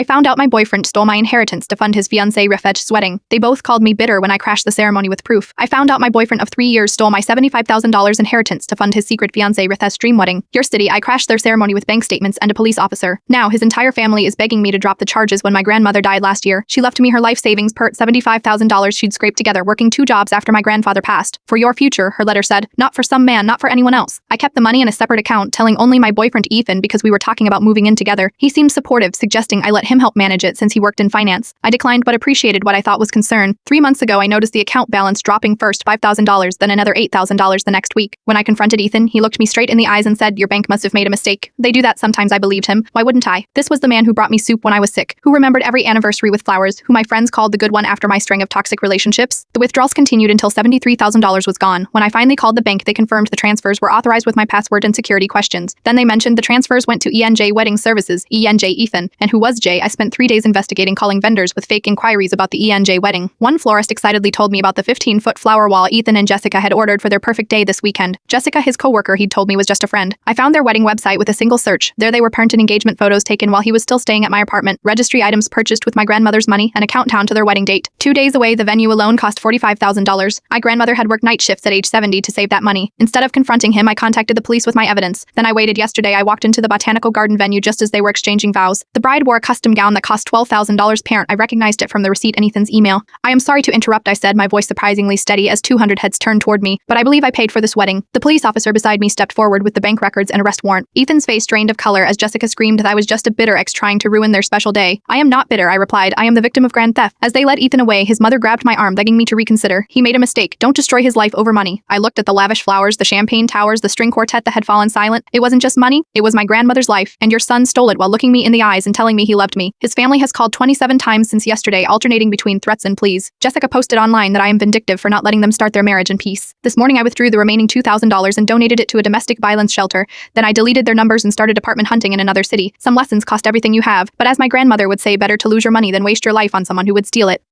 I found out my boyfriend stole my inheritance to fund his fiancée Rafetch's wedding. They both called me bitter when I crashed the ceremony with proof. I found out my boyfriend of 3 years stole my $75,000 inheritance to fund his secret fiancée Rafetch's dream wedding. Yesterday, I crashed their ceremony with bank statements and a police officer. Now, his entire family is begging me to drop the charges when my grandmother died last year. She left me her life savings per $75,000 she'd scraped together working 2 jobs after my grandfather passed. For your future, her letter said, not for some man, not for anyone else. I kept the money in a separate account, telling only my boyfriend Ethan because we were talking about moving in together. He seemed supportive, suggesting I let him help manage it since he worked in finance. I declined but appreciated what I thought was concern. 3 months ago, I noticed the account balance dropping first $5,000, then another $8,000 the next week. When I confronted Ethan, he looked me straight in the eyes and said, your bank must have made a mistake. They do that sometimes. I believed him. Why wouldn't I? This was the man who brought me soup when I was sick, who remembered every anniversary with flowers, who my friends called the good one after my string of toxic relationships. The withdrawals continued until $73,000 was gone. When I finally called the bank, they confirmed the transfers were authorized with my password and security questions. Then they mentioned the transfers went to ENJ Wedding Services, ENJ Ethan, and who was Jay. I spent 3 days investigating, calling vendors with fake inquiries about the ENJ wedding. One florist excitedly told me about the 15-foot flower wall Ethan and Jessica had ordered for their perfect day this weekend. Jessica, his coworker, he'd told me was just a friend. I found their wedding website with a single search. There they were, parent and engagement photos taken while he was still staying at my apartment, registry items purchased with my grandmother's money, and a countdown to their wedding date. 2 days away, the venue alone cost $45,000. My grandmother had worked night shifts at age 70 to save that money. Instead of confronting him, I contacted the police with my evidence. Then I waited. Yesterday, I walked into the botanical garden venue just as they were exchanging vows. The bride wore a custom gown that cost $12,000 parent. I recognized it from the receipt in Ethan's email. I am sorry to interrupt, I said, my voice surprisingly steady as 200 heads turned toward me, but I believe I paid for this wedding. The police officer beside me stepped forward with the bank records and arrest warrant. Ethan's face drained of color as Jessica screamed that I was just a bitter ex trying to ruin their special day. I am not bitter, I replied. I am the victim of grand theft. As they led Ethan away, his mother grabbed my arm, begging me to reconsider. He made a mistake. Don't destroy his life over money. I looked at the lavish flowers, the champagne towers, the string quartet that had fallen silent. It wasn't just money, it was my grandmother's life, and your son stole it while looking me in the eyes and telling me he loved me. His family has called 27 times since yesterday, alternating between threats and pleas. Jessica posted online that I am vindictive for not letting them start their marriage in peace. This morning I withdrew the remaining $2,000 and donated it to a domestic violence shelter. Then I deleted their numbers and started apartment hunting in another city. Some lessons cost everything you have, but as my grandmother would say, better to lose your money than waste your life on someone who would steal it.